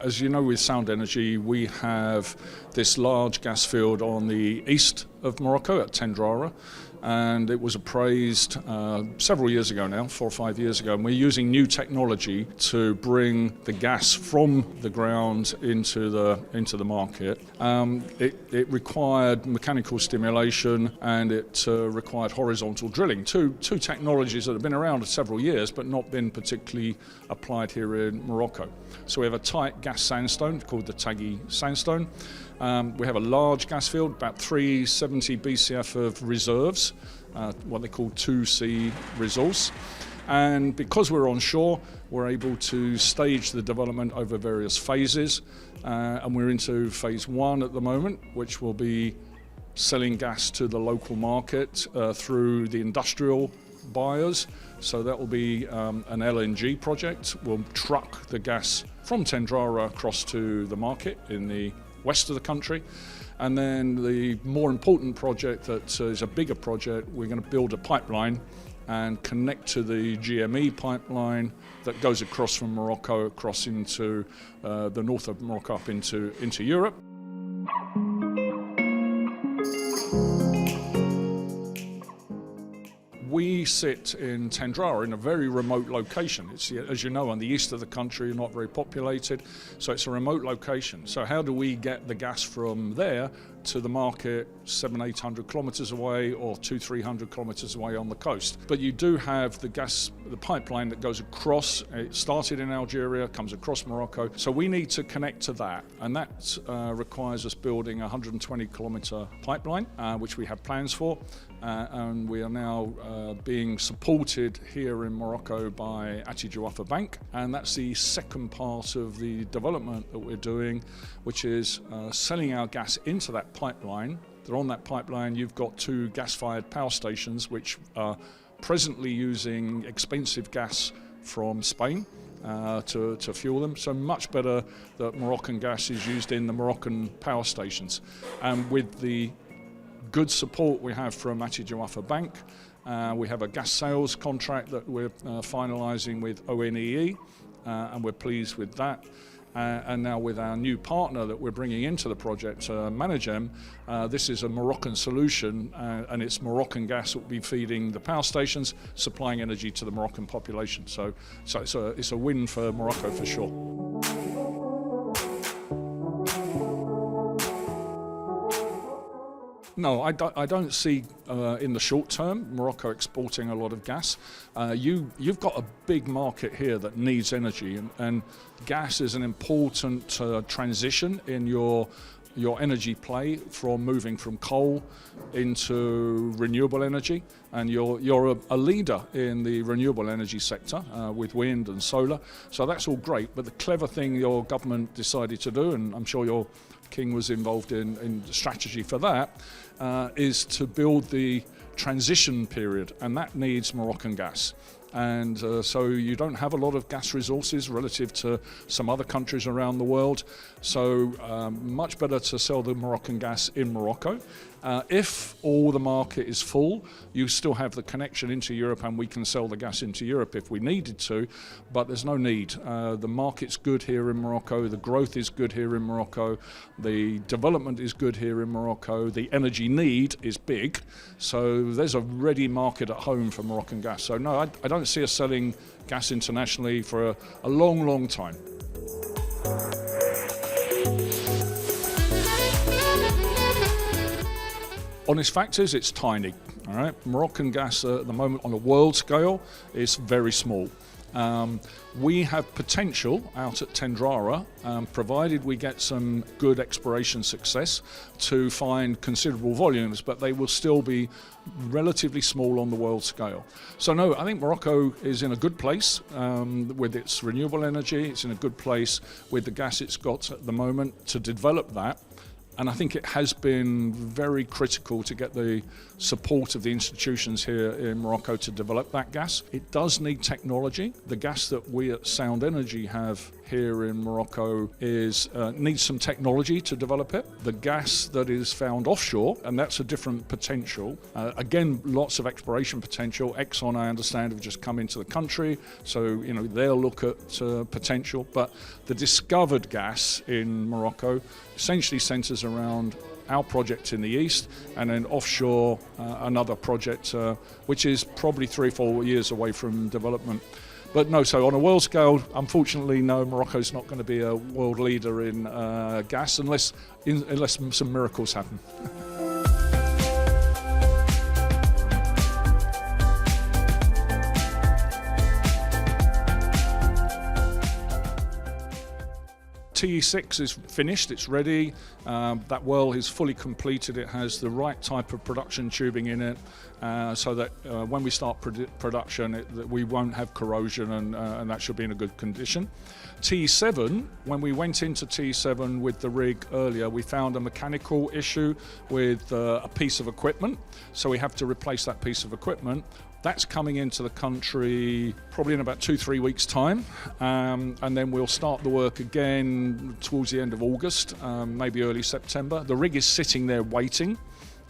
As you know, with Sound Energy, we have this large gas field on the east of Morocco at Tenderara, and it was appraised several years ago now, 4 or 5 years ago, and we're using new technology to bring the gas from the ground into the market. It required mechanical stimulation, and it required horizontal drilling. Two technologies that have been around for several years but not been particularly applied here in Morocco. So we have a tight gas sandstone called the Taghi sandstone. We have a large gas field, about 370 BCF of reserves, what they call 2C resource. And because we're onshore, we're able to stage the development over various phases. And we're into phase 1 at the moment, which will be selling gas to the local market through the industrial buyers. So that will be an LNG project. We'll truck the gas from Tenderara across to the market in the west of the country. And then the more important project that is a bigger project, we're going to build a pipeline and connect to the GME pipeline that goes across from Morocco, across into the north of Morocco, up into Europe. We sit in Tenderara in a very remote location. It's, as you know, on the east of the country, not very populated, so it's a remote location. So how do we get the gas from there to the market 700-800 kilometres away or 200-300 kilometres away on the coast? But you do have the pipeline that goes across. It started in Algeria, comes across Morocco. So we need to connect to that, and that requires us building a 120-kilometre pipeline, which we have plans for. And we are now being supported here in Morocco by Ddawfa Bank, and that's the second part of the development that we're doing, which is selling our gas into that pipeline. On that pipeline, you've got 2 gas-fired power stations which are presently using expensive gas from Spain to fuel them. So much better that Moroccan gas is used in the Moroccan power stations. And with the good support we have from Ddawfa Bank, we have a gas sales contract that we're finalising with ONEE, and we're pleased with that. And now with our new partner that we're bringing into the project, Managem, this is a Moroccan solution, and it's Moroccan gas that will be feeding the power stations, supplying energy to the Moroccan population. So it's a win for Morocco for sure. No, I don't see in the short term Morocco exporting a lot of gas. You've got a big market here that needs energy, and gas is an important transition in your energy play, from moving from coal into renewable energy. And you're a leader in the renewable energy sector with wind and solar. So that's all great. But the clever thing your government decided to do, and I'm sure your King was involved in the strategy for that, is to build the transition period, and that needs Moroccan gas. And so you don't have a lot of gas resources relative to some other countries around the world. So much better to sell the Moroccan gas in Morocco. If all the market is full, you still have the connection into Europe, and we can sell the gas into Europe if we needed to, but there's no need. The market's good here in Morocco, the growth is good here in Morocco, the development is good here in Morocco, the energy need is big, so there's a ready market at home for Moroccan gas. So no, I don't see us selling gas internationally for a long, long time. Honest fact is, it's tiny. All right, Moroccan gas at the moment on a world scale is very small. We have potential out at Tenderara, provided we get some good exploration success, to find considerable volumes, but they will still be relatively small on the world scale. So no, I think Morocco is in a good place with its renewable energy. It's in a good place with the gas it's got at the moment to develop that. And I think it has been very critical to get the support of the institutions here in Morocco to develop that gas. It does need technology. The gas that we at Sound Energy have here in Morocco needs some technology to develop it. The gas that is found offshore, and that's a different potential. Again, lots of exploration potential. Exxon, I understand, have just come into the country, so they'll look at potential. But the discovered gas in Morocco essentially centres around our project in the east, and then offshore another project which is probably 3 or 4 years away from development. But no, so on a world scale, unfortunately, no, Morocco's not going to be a world leader in gas unless some miracles happen. TE6 is finished, it's ready. That well is fully completed. It has the right type of production tubing in it, so that when we start production, we won't have corrosion, and that should be in a good condition. TE7, when we went into TE7 with the rig earlier, we found a mechanical issue with a piece of equipment, so we have to replace that piece of equipment. That's coming into the country probably in about 2-3 weeks' time, and then we'll start the work again towards the end of August, maybe early September. The rig is sitting there waiting,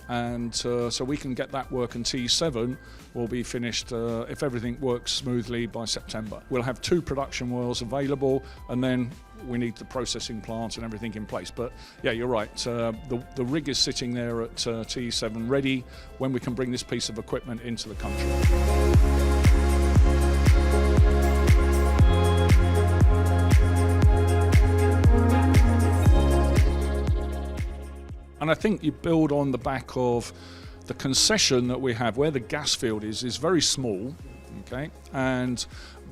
and so we can get that work, and T7 will be finished if everything works smoothly by September. We'll have 2 production wells available, and then we need the processing plant and everything in place. But yeah, you're right, the rig is sitting there at T7 ready when we can bring this piece of equipment into the country. And I think you build on the back of the concession that we have, where the gas field is very small, okay, and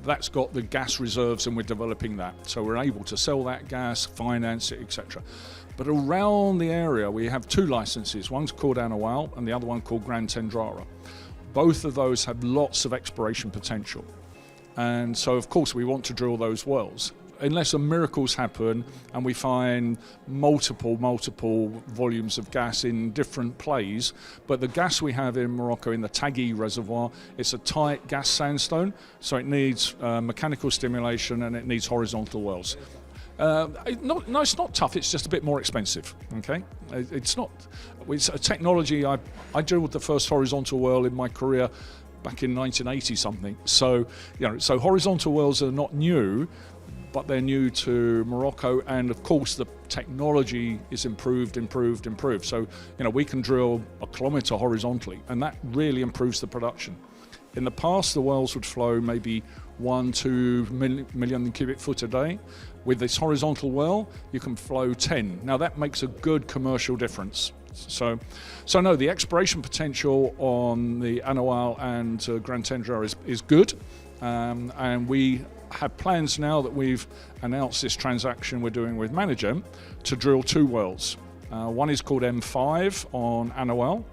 that's got the gas reserves, and we're developing that. So we're able to sell that gas, finance it, etc. But around the area, we have 2 licenses. One's called Anawal and the other one called Grand Tenderara. Both of those have lots of exploration potential. And so, of course, we want to drill those wells. Unless miracles happen and we find multiple volumes of gas in different plays, but the gas we have in Morocco in the Taghi reservoir, it's a tight gas sandstone, so it needs mechanical stimulation and it needs horizontal wells. It's not tough, it's just a bit more expensive, okay? It's a technology. I drilled the first horizontal well in my career back in 1980 something, so so horizontal wells are not new, but they're new to Morocco, and of course the technology is improved. So we can drill a kilometre horizontally, and that really improves the production. In the past, the wells would flow maybe 1-2 million cubic foot a day. With this horizontal well, you can flow 10. Now that makes a good commercial difference. So no, the exploration potential on the Anawal and Grand Tenderara is good, and we have plans now that we've announced this transaction we're doing with Managem to drill 2 wells. One is called M5 on Anawal,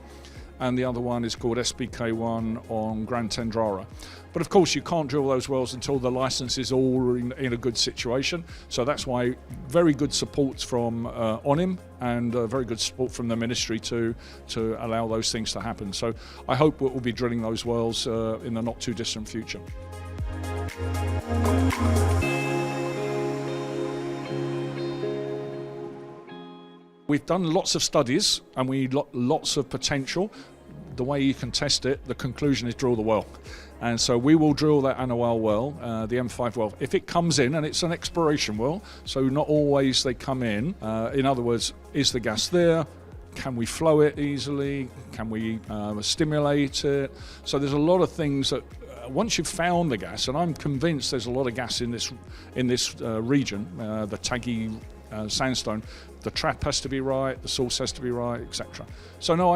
and the other one is called SBK1 on Grand Tenderara. But of course you can't drill those wells until the license is all in a good situation, so that's why very good support from ONIM and very good support from the ministry to allow those things to happen. So I hope we'll be drilling those wells in the not too distant future. We've done lots of studies and lots of potential. The way you can test it, the conclusion is drill the well. And so we will drill that Anawal well, the M5 well. If it comes in, and it's an exploration well, so not always they come in. In other words, is the gas there? Can we flow it easily? Can we stimulate it? So there's a lot of things that once you've found the gas, and I'm convinced there's a lot of gas in this region, the Taghi sandstone, the trap has to be right, the source has to be right, etc. So no,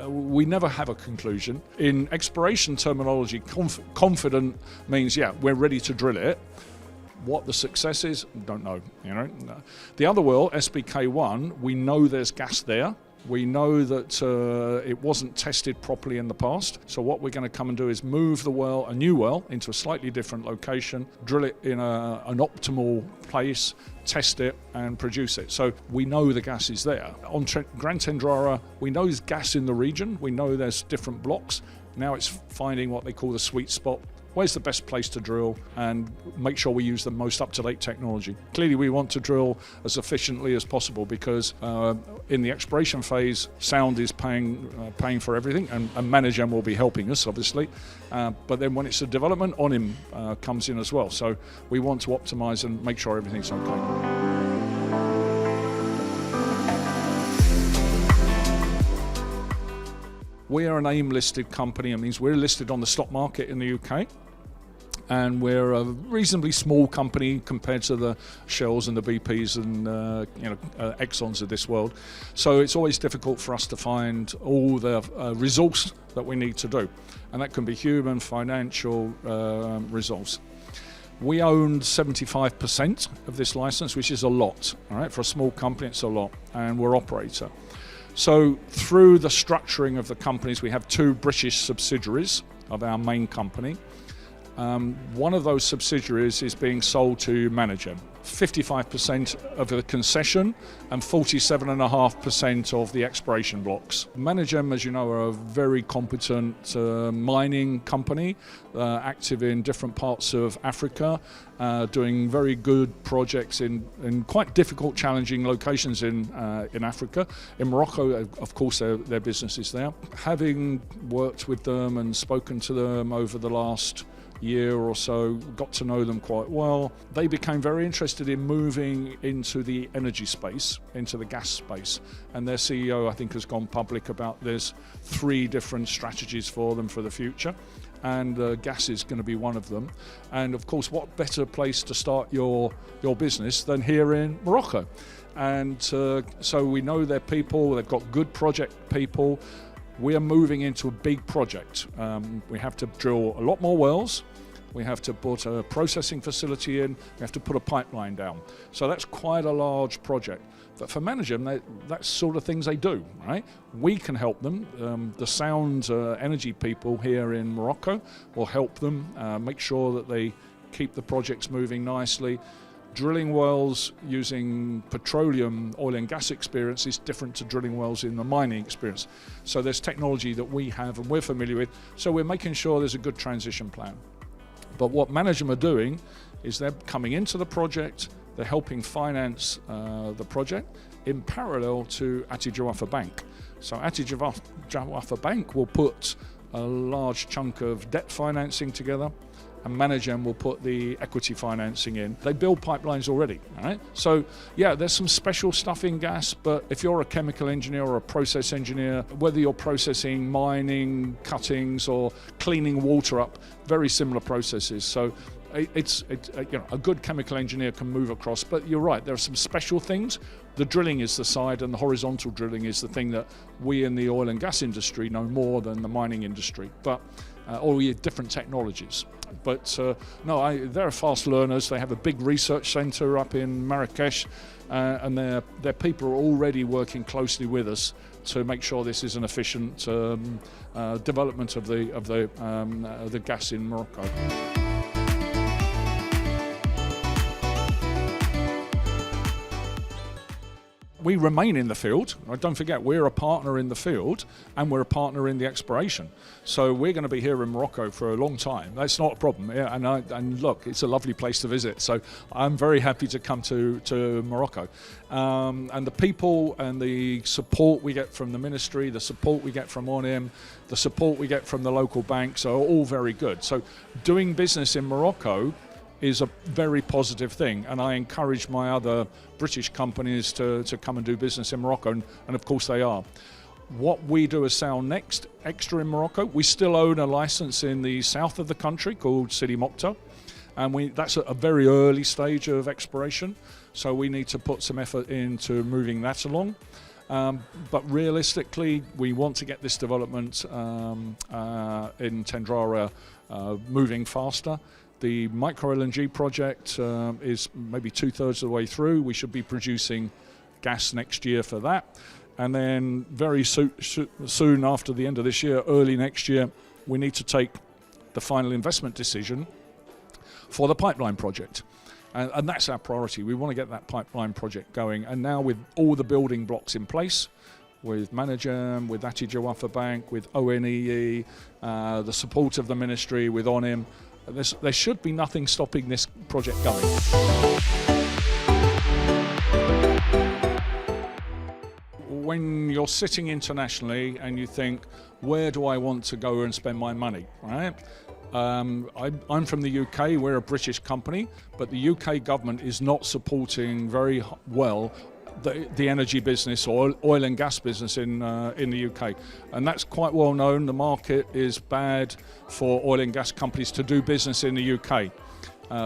we never have a conclusion. In exploration terminology, confident means we're ready to drill it. What the success is, don't know. The other well, SBK1, we know there's gas there. We know that it wasn't tested properly in the past, so what we're going to come and do is move the well, a new well, into a slightly different location, drill it in an optimal place, test it and produce it. So we know the gas is there. On Grand Tenderara, we know there's gas in the region, we know there's different blocks. Now it's finding what they call the sweet spot. where's the best place to drill, and make sure we use the most up-to-date technology. Clearly we want to drill as efficiently as possible, because in the exploration phase, Sound is paying for everything, and Managem will be helping us, obviously. But then when it's a development, ONIM comes in as well. So we want to optimise and make sure everything's okay. We are an AIM-listed company. It means we're listed on the stock market in the UK, and we're a reasonably small company compared to the Shells and the BPs and Exxons of this world. So it's always difficult for us to find all the resource that we need to do, and that can be human, financial resource. We own 75% of this license, which is a lot. All right, for a small company, it's a lot, and we're operator. So through the structuring of the companies, we have 2 British subsidiaries of our main company. One of those subsidiaries is being sold to Managem. 55% of the concession and 47.5% of the exploration blocks. Managem, as you know, are a very competent mining company, active in different parts of Africa, doing very good projects in quite difficult, challenging locations in Africa. In Morocco, of course, their business is there. Having worked with them and spoken to them over the last year or so, got to know them quite well, they became very interested in moving into the energy space, into the gas space, and their CEO, I think, has gone public about there's 3 different strategies for them for the future, and gas is going to be one of them. And of course, what better place to start your business than here in Morocco? And so we know their people, they've got good project people. We are moving into a big project. We have to drill a lot more wells. We have to put a processing facility in. We have to put a pipeline down. So that's quite a large project. But for Managem, that's sort of things they do, right? We can help them. The Sound energy people here in Morocco will help them make sure that they keep the projects moving nicely. Drilling wells using petroleum, oil and gas experience is different to drilling wells in the mining experience. So there's technology that we have and we're familiar with. So we're making sure there's a good transition plan. But what Managem are doing is they're coming into the project, they're helping finance the project in parallel to Ati Bank. So Ati Bank will put a large chunk of debt financing together, and Managem will put the equity financing in. They build pipelines already, right? So yeah, there's some special stuff in gas, but if you're a chemical engineer or a process engineer, whether you're processing mining, cuttings, or cleaning water up, very similar processes. So it's a good chemical engineer can move across, but you're right, there are some special things. The drilling is the side, and the horizontal drilling is the thing that we in the oil and gas industry know more than the mining industry, but or we have different technologies. But they're fast learners. They have a big research centre up in Marrakesh, and their people are already working closely with us to make sure this is an efficient development of the gas in Morocco. We remain in the field. Don't forget, we're a partner in the field and we're a partner in the exploration. So we're going to be here in Morocco for a long time. That's not a problem. Yeah, and look, it's a lovely place to visit. So I'm very happy to come to Morocco. And the people and the support we get from the ministry, the support we get from ONIM, the support we get from the local banks are all very good. So doing business in Morocco is a very positive thing, and I encourage my other British companies to come and do business in Morocco, and of course they are. What we do as Sound Next Extra in Morocco, we still own a license in the south of the country called Sidi Mokhtar, and that's at a very early stage of exploration, so we need to put some effort into moving that along. But realistically, we want to get this development in Tenderara moving faster. The micro LNG project is maybe 2/3 of the way through. We should be producing gas next year for that. And then very soon after the end of this year, early next year, we need to take the final investment decision for the pipeline project. And that's our priority. We want to get that pipeline project going. And now with all the building blocks in place, with Managem, with Ati Bank, with ONEE, the support of the ministry, with ONIM, There should be nothing stopping this project going. When you're sitting internationally and you think, where do I want to go and spend my money, right? I'm from the UK, we're a British company, but the UK government is not supporting very well the energy business or oil and gas business in the UK, and that's quite well known. The market is bad for oil and gas companies to do business in the UK.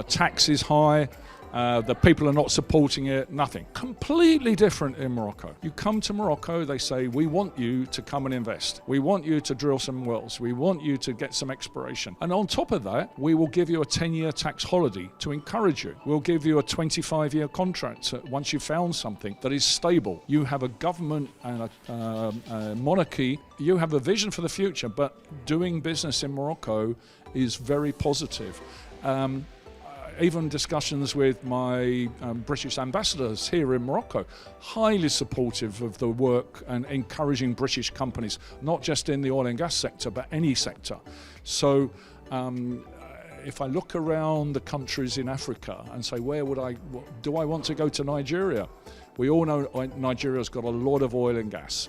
Tax is high. The people are not supporting it, nothing. Completely different in Morocco. You come to Morocco, they say, we want you to come and invest. We want you to drill some wells. We want you to get some exploration. And on top of that, we will give you a 10-year tax holiday to encourage you. We'll give you a 25-year contract once you've found something that is stable. You have a government and a monarchy. You have a vision for the future, but doing business in Morocco is very positive. Even discussions with my British ambassadors here in Morocco, highly supportive of the work and encouraging British companies, not just in the oil and gas sector, but any sector. So if I look around the countries in Africa and say, do I want to go to Nigeria? We all know Nigeria's got a lot of oil and gas.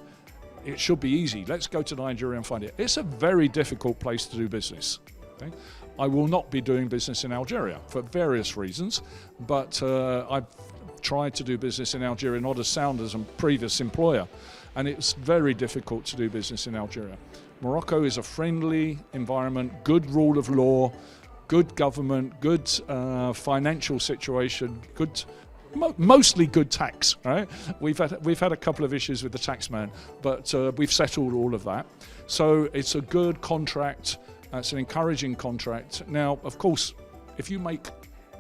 It should be easy. Let's go to Nigeria and find it. It's a very difficult place to do business. Okay? I will not be doing business in Algeria for various reasons, but I've tried to do business in Algeria, not as Sound as a previous employer, and it's very difficult to do business in Algeria. Morocco is a friendly environment, good rule of law, good government, good financial situation, mostly good tax, right? We've had a couple of issues with the tax man, but we've settled all of that. So it's a good contract. It's an encouraging contract. Now, of course, if you make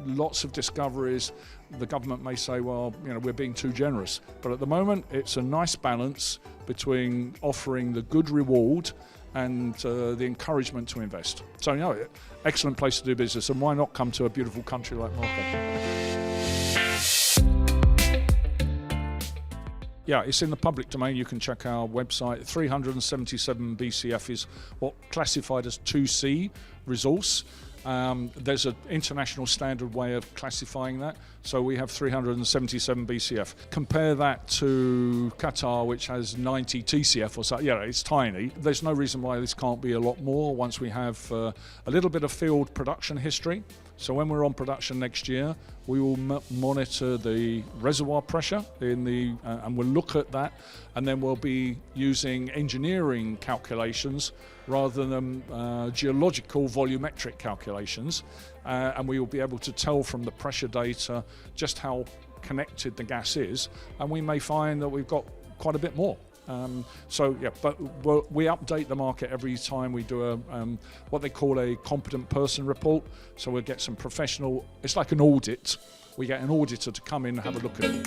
lots of discoveries, the government may say, well, we're being too generous. But at the moment, it's a nice balance between offering the good reward and the encouragement to invest. So, excellent place to do business, and why not come to a beautiful country like Morocco? Yeah, it's in the public domain. You can check our website. 377 BCF is what classified as 2C resource. There's an international standard way of classifying that. So we have 377 BCF. Compare that to Qatar, which has 90 TCF or so. Yeah, it's tiny. There's no reason why this can't be a lot more once we have a little bit of field production history. So when we're on production next year, we will monitor the reservoir pressure and we'll look at that, and then we'll be using engineering calculations rather than geological volumetric calculations, and we will be able to tell from the pressure data just how connected the gas is, and we may find that we've got quite a bit more. But we update the market every time we do what they call a competent person report. So we'll get some professional, it's like an audit. We get an auditor to come in and have a look at it.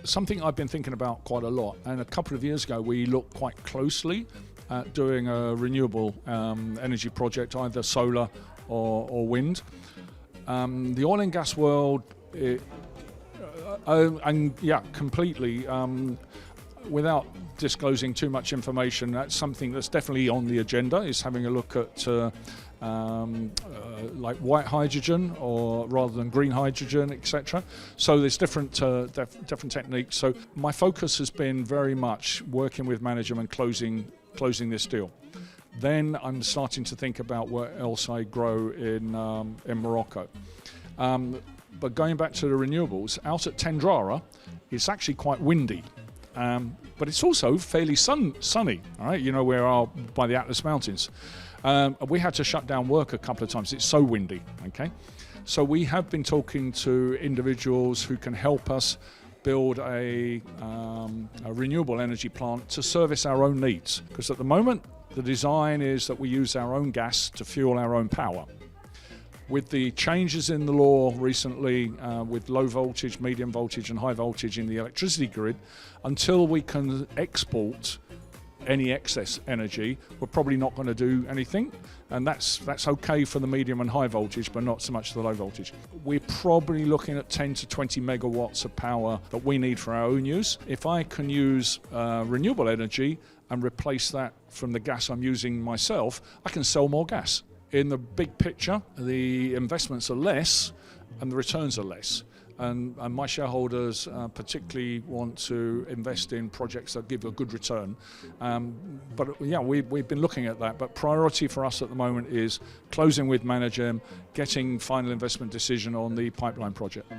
Something I've been thinking about quite a lot, and a couple of years ago we looked quite closely at doing a renewable energy project, either solar or wind. The oil and gas world, completely. Without disclosing too much information, that's something that's definitely on the agenda, is having a look at like white hydrogen or rather than green hydrogen, etc. So there's different techniques. So my focus has been very much working with Managem and closing this deal. Then I'm starting to think about where else I grow in Morocco. But going back to the renewables, out at Tenderara, it's actually quite windy, but it's also fairly sunny. All right, we are by the Atlas Mountains. We had to shut down work a couple of times. It's so windy. Okay, so we have been talking to individuals who can help us build a renewable energy plant to service our own needs. Because at the moment, the design is that we use our own gas to fuel our own power. With the changes in the law recently, with low voltage, medium voltage and high voltage in the electricity grid, until we can export any excess energy, we're probably not going to do anything. And that's okay for the medium and high voltage, but not so much the low voltage. We're probably looking at 10 to 20 megawatts of power that we need for our own use. If I can use renewable energy and replace that from the gas I'm using myself, I can sell more gas. In the big picture, the investments are less and the returns are less. And my shareholders particularly want to invest in projects that give a good return. But yeah, we've been looking at that. But priority for us at the moment is closing with Managem, getting final investment decision on the pipeline project.